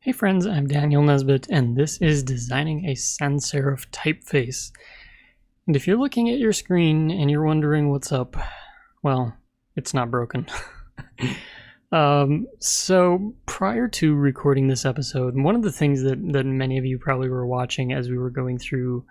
Hey friends, I'm Daniel Nesbitt, and this is Designing a Sans Serif Typeface. And if you're looking at your screen and you're wondering what's up, well, it's not broken. So prior to recording this episode, one of the things that many of you probably were watching as we were going through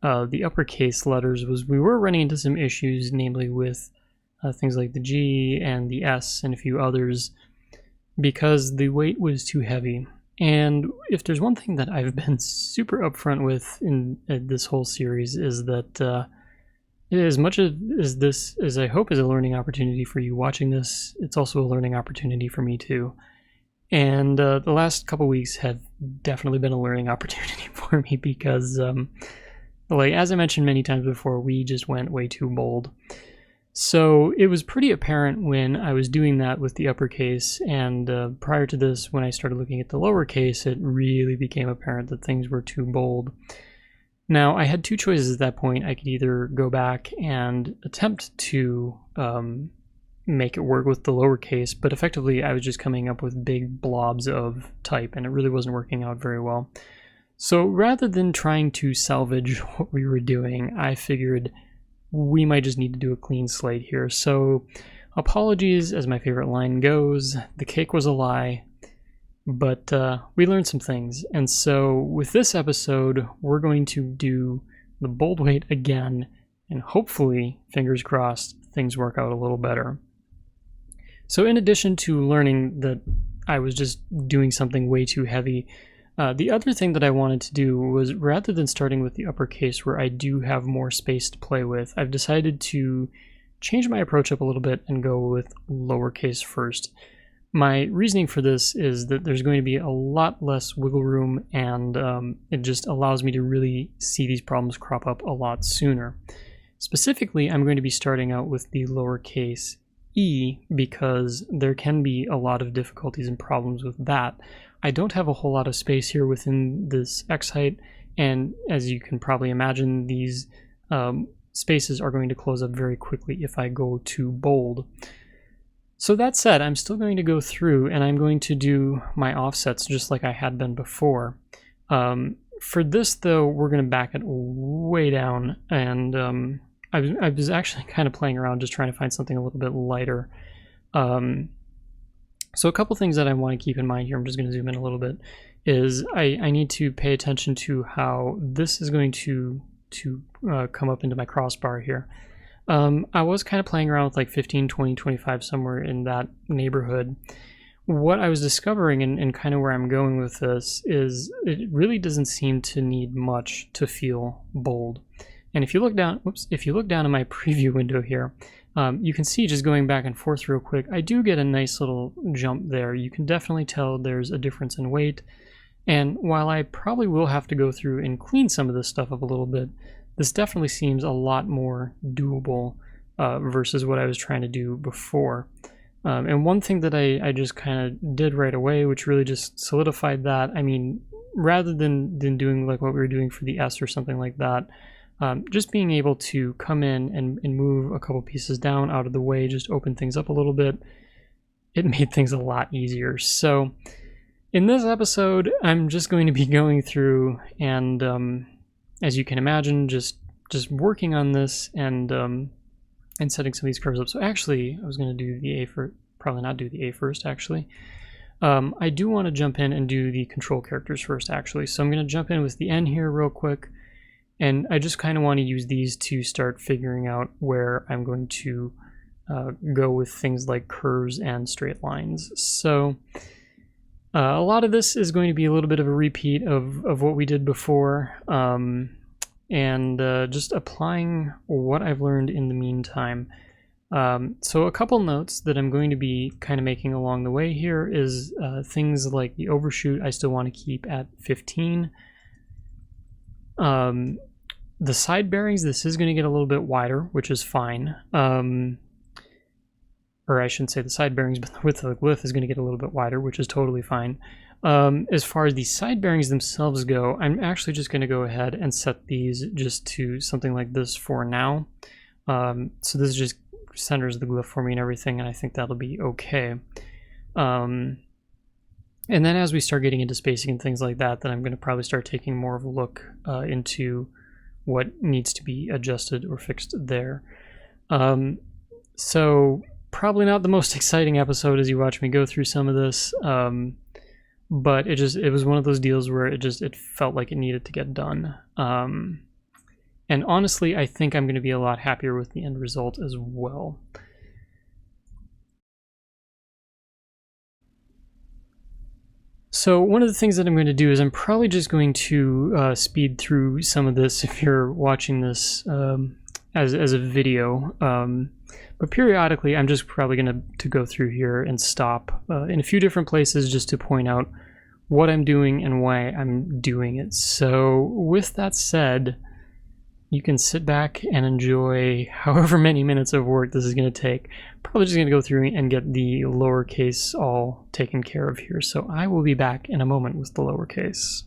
the uppercase letters was we were running into some issues, namely with things like the G and the S and a few others, because the weight was too heavy. And if there's one thing that I've been super upfront with in this whole series is that as much as this is, I hope, is a learning opportunity for you watching this, it's also a learning opportunity for me too. And the last couple weeks have definitely been a learning opportunity for me because, like as I mentioned many times before, we just went way too bold. So it was pretty apparent when I was doing that with the uppercase, and prior to this, when I started looking at the lowercase, it really became apparent that things were too bold. Now, I had two choices at that point. I could either go back and attempt to make it work with the lowercase, but effectively I was just coming up with big blobs of type, and it really wasn't working out very well. So rather than trying to salvage what we were doing, I figured we might just need to do a clean slate here. So apologies, as my favorite line goes, the cake was a lie, but we learned some things. And so with this episode, we're going to do the bold weight again, and hopefully, fingers crossed, things work out a little better. So in addition to learning that I was just doing something way too heavy, the other thing that I wanted to do was, rather than starting with the uppercase where I do have more space to play with, I've decided to change my approach up a little bit and go with lowercase first. My reasoning for this is that there's going to be a lot less wiggle room, and it just allows me to really see these problems crop up a lot sooner. Specifically, I'm going to be starting out with the lowercase e because there can be a lot of difficulties and problems with that. I don't have a whole lot of space here within this X height, and as you can probably imagine, these spaces are going to close up very quickly if I go too bold. So that said, I'm still going to go through and I'm going to do my offsets just like I had been before. For this though, we're going to back it way down, and I was actually kind of playing around just trying to find something a little bit lighter. So a couple things that I want to keep in mind here, I'm just going to zoom in a little bit, is I need to pay attention to how this is going to come up into my crossbar here. I was kind of playing around with like 15, 20, 25, somewhere in that neighborhood. What I was discovering and kind of where I'm going with this is it really doesn't seem to need much to feel bold. And if you look down, if you look down in my preview window here, you can see, just going back and forth real quick, I do get a nice little jump there. You can definitely tell there's a difference in weight. And while I probably will have to go through and clean some of this stuff up a little bit, this definitely seems a lot more doable versus what I was trying to do before. And one thing that I just kind of did right away, which really just solidified that, I mean, rather than doing like what we were doing for the S or something like that, just being able to come in and move a couple pieces down out of the way, just open things up a little bit, it made things a lot easier. So in this episode, I'm just going to be going through and, as you can imagine, just working on this and setting some of these curves up. So actually, I was going to do the A first, probably not do the A first, actually. I do want to jump in and do the control characters first, actually. So I'm going to jump in with the N here real quick. And I just kind of want to use these to start figuring out where I'm going to go with things like curves and straight lines. So a lot of this is going to be a little bit of a repeat of what we did before, and just applying what I've learned in the meantime. So a couple notes that I'm going to be kind of making along the way here is things like the overshoot I still want to keep at 15. The side bearings, this is going to get a little bit wider, which is fine. Or I shouldn't say the side bearings, but the width of the glyph is going to get a little bit wider, which is totally fine. As far as the side bearings themselves go, I'm actually just going to go ahead and set these just to something like this for now. So this just centers the glyph for me and everything, and I think that'll be okay. And then as we start getting into spacing and things like that, then I'm going to probably start taking more of a look into what needs to be adjusted or fixed there. So probably not the most exciting episode as you watch me go through some of this, but it was one of those deals where it felt like it needed to get done. And honestly, I think I'm going to be a lot happier with the end result as well. So one of the things that I'm going to do is I'm probably just going to speed through some of this if you're watching this as a video. But periodically, I'm just probably going to go through here and stop in a few different places just to point out what I'm doing and why I'm doing it. So with that said, you can sit back and enjoy however many minutes of work this is going to take. Probably just going to go through and get the lowercase all taken care of here. So I will be back in a moment with the lowercase.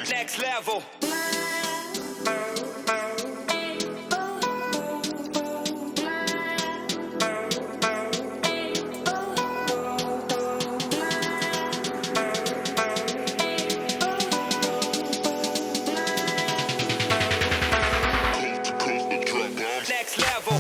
Next level. Next level.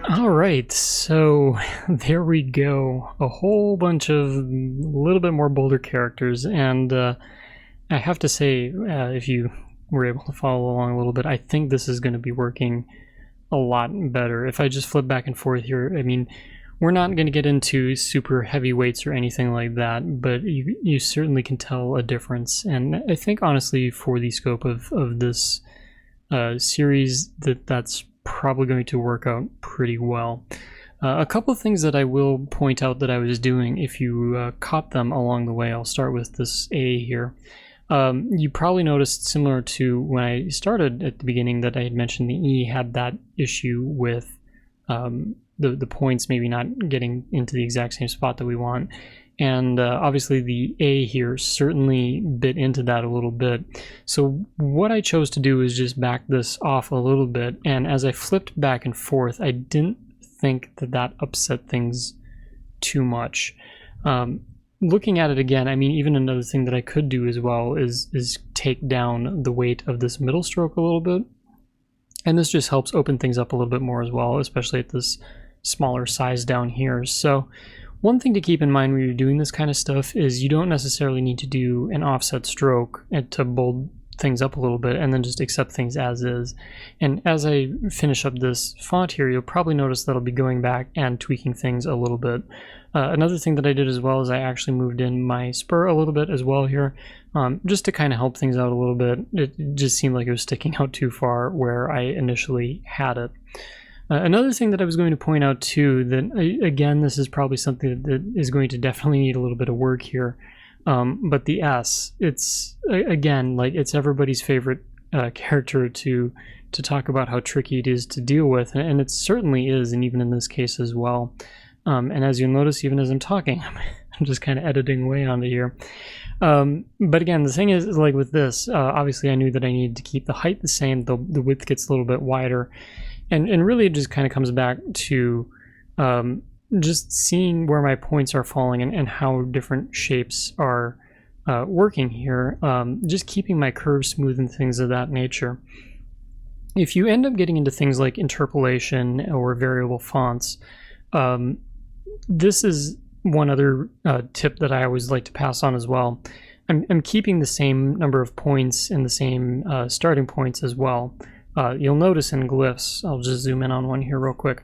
Alright, so there we go. A whole bunch of a little bit more bolder characters, and I have to say, if you were able to follow along a little bit, I think this is going to be working a lot better. If I just flip back and forth here, I mean, we're not going to get into super heavy weights or anything like that, but you certainly can tell a difference, and I think honestly for the scope of this series that's probably going to work out pretty well. A couple of things that I will point out that I was doing, if you caught them along the way, I'll start with this A here. You probably noticed, similar to when I started at the beginning, that I had mentioned the E had that issue with the points maybe not getting into the exact same spot that we want. And obviously the A here certainly bit into that a little bit. So what I chose to do is just back this off a little bit, and as I flipped back and forth, I didn't think that upset things too much. Looking at it again, I mean, even another thing that I could do as well is take down the weight of this middle stroke a little bit. And this just helps open things up a little bit more as well, especially at this smaller size down here. So one thing to keep in mind when you're doing this kind of stuff is you don't necessarily need to do an offset stroke to bold things up a little bit and then just accept things as is. And as I finish up this font here, you'll probably notice that I'll be going back and tweaking things a little bit. Another thing that I did as well is I actually moved in my spur a little bit as well here, just to kind of help things out a little bit. It just seemed like it was sticking out too far where I initially had it. Another thing that I was going to point out too, that again, this is probably something that is going to definitely need a little bit of work here, but the S, it's, again, like it's everybody's favorite character to talk about how tricky it is to deal with, and it certainly is, and even in this case as well. And as you'll notice, even as I'm talking, I'm just kind of editing away onto here. But again, the thing is like with this, obviously I knew that I needed to keep the height the same, the width gets a little bit wider. And really it just kind of comes back to just seeing where my points are falling and how different shapes are working here. Just keeping my curves smooth and things of that nature. If you end up getting into things like interpolation or variable fonts, this is one other tip that I always like to pass on as well. I'm keeping the same number of points and the same starting points as well. You'll notice in glyphs, I'll just zoom in on one here real quick.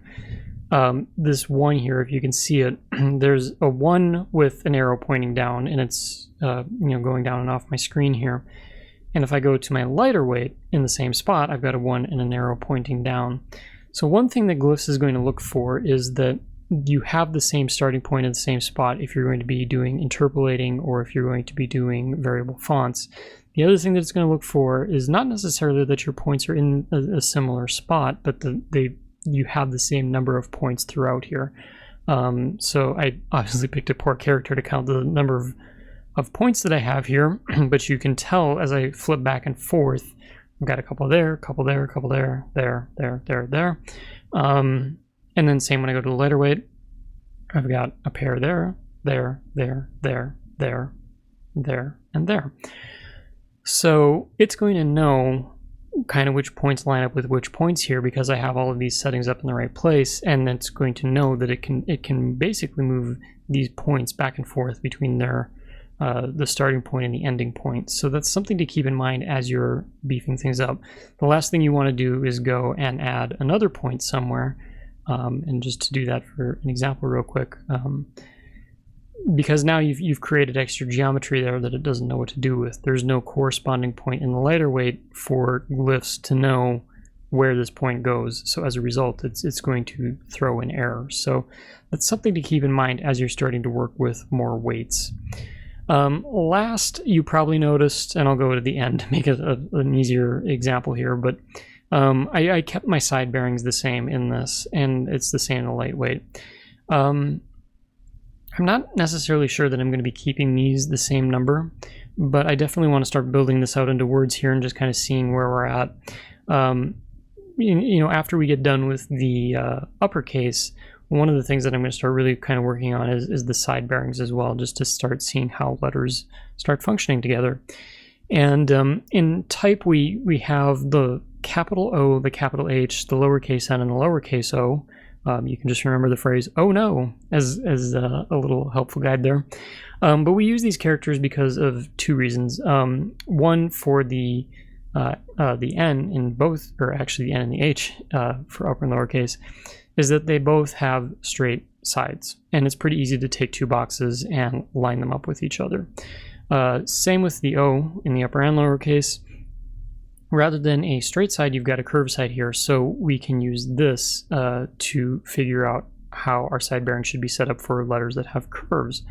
This one here, if you can see it, there's a 1 with an arrow pointing down, and it's going down and off my screen here. And if I go to my lighter weight in the same spot, I've got a 1 and an arrow pointing down. So one thing that glyphs is going to look for is that you have the same starting point in the same spot if you're going to be doing interpolating or if you're going to be doing variable fonts. The other thing that it's going to look for is not necessarily that your points are in a similar spot, but you have the same number of points throughout here. So I obviously picked a poor character to count the number of points that I have here, but you can tell as I flip back and forth, I've got a couple there, a couple there, a couple there, there. And then same when I go to the lighter weight, I've got a pair there, and there. So it's going to know kind of which points line up with which points here because I have all of these settings up in the right place, and it's going to know that it can basically move these points back and forth between the starting point and the ending point. So that's something to keep in mind as you're beefing things up. The last thing you want to do is go and add another point somewhere. And just to do that for an example real quick, because now you've created extra geometry there that it doesn't know what to do with. There's no corresponding point in the lighter weight for glyphs to know where this point goes. So as a result, it's going to throw an error. So that's something to keep in mind as you're starting to work with more weights. Last, you probably noticed, and I'll go to the end to make it an easier example here, but I kept my side bearings the same in this, and it's the same in the lightweight. I'm not necessarily sure that I'm going to be keeping these the same number, but I definitely want to start building this out into words here and just kind of seeing where we're at. After we get done with the uppercase, one of the things that I'm going to start really kind of working on is the side bearings as well, just to start seeing how letters start functioning together. And in type, we have the capital O, the capital H, the lowercase n, and the lowercase o. You can just remember the phrase "oh no" as a little helpful guide there. But we use these characters because of two reasons. One, for the N in both, or actually the N and the H for upper and lowercase, is that they both have straight sides, and it's pretty easy to take two boxes and line them up with each other. Same with the O in the upper and lowercase. Rather than a straight side, you've got a curved side here, so we can use this to figure out how our side bearing should be set up for letters that have curves.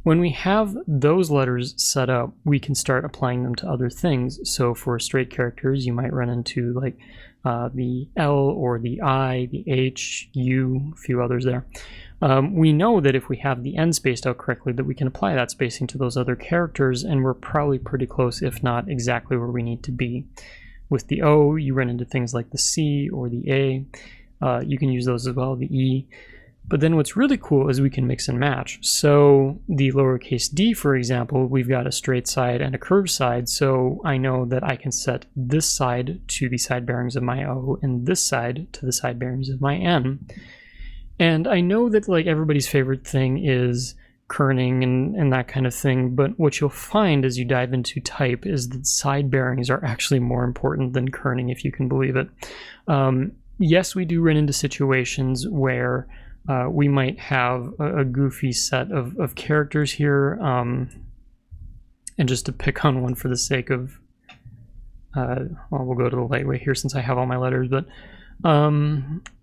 When we have those letters set up, we can start applying them to other things. So for straight characters, you might run into like the L or the I, the H, U, a few others there. We know that if we have the N spaced out correctly, that we can apply that spacing to those other characters, and we're probably pretty close, if not exactly where we need to be. With the O, you run into things like the C or the A. You can use those as well, the E. But then what's really cool is we can mix and match. So the lowercase d, for example, we've got a straight side and a curved side, so I know that I can set this side to the side bearings of my O and this side to the side bearings of my N. And I know that like everybody's favorite thing is kerning and that kind of thing. But what you'll find as you dive into type is that side bearings are actually more important than kerning, if you can believe it. Yes, we do run into situations where we might have a goofy set of characters here. And just to pick on one for the sake of, well, we'll go to the lightweight here since I have all my letters, but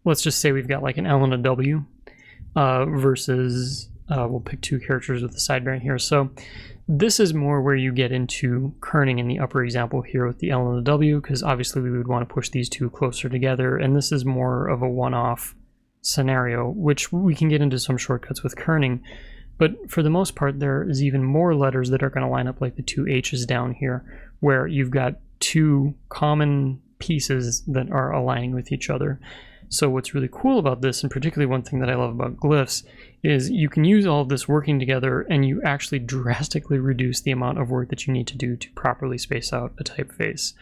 let's just say we've got like an L and a W versus, we'll pick two characters with the side bearing here. So this is more where you get into kerning in the upper example here with the L and the W, because obviously we would want to push these two closer together, and this is more of a one-off scenario, which we can get into some shortcuts with kerning. But for the most part, there is even more letters that are going to line up like the two H's down here, where you've got two common pieces that are aligning with each other. So what's really cool about this, and particularly one thing that I love about glyphs, is you can use all of this working together and you actually drastically reduce the amount of work that you need to do to properly space out a typeface.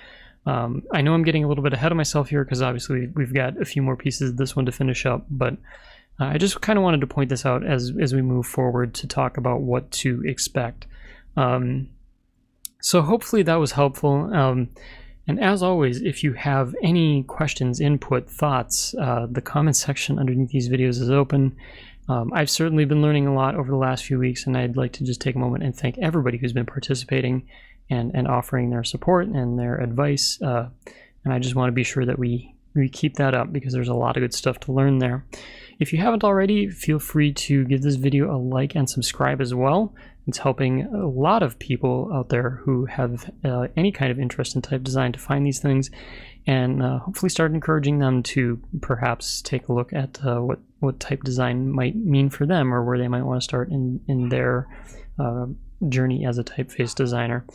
I know I'm getting a little bit ahead of myself here because obviously we've got a few more pieces of this one to finish up, but I just kind of wanted to point this out as we move forward to talk about what to expect. So hopefully that was helpful. And as always, if you have any questions, input, thoughts, the comment section underneath these videos is open. I've certainly been learning a lot over the last few weeks, and I'd like to just take a moment and thank everybody who's been participating and offering their support and their advice. And I just want to be sure that we keep that up because there's a lot of good stuff to learn there. If you haven't already, feel free to give this video a like and subscribe as well. It's helping a lot of people out there who have any kind of interest in type design to find these things, and hopefully start encouraging them to perhaps take a look at what type design might mean for them, or where they might want to start in their journey as a typeface designer.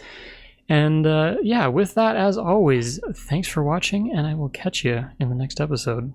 And yeah, with that, as always, thanks for watching, and I will catch you in the next episode.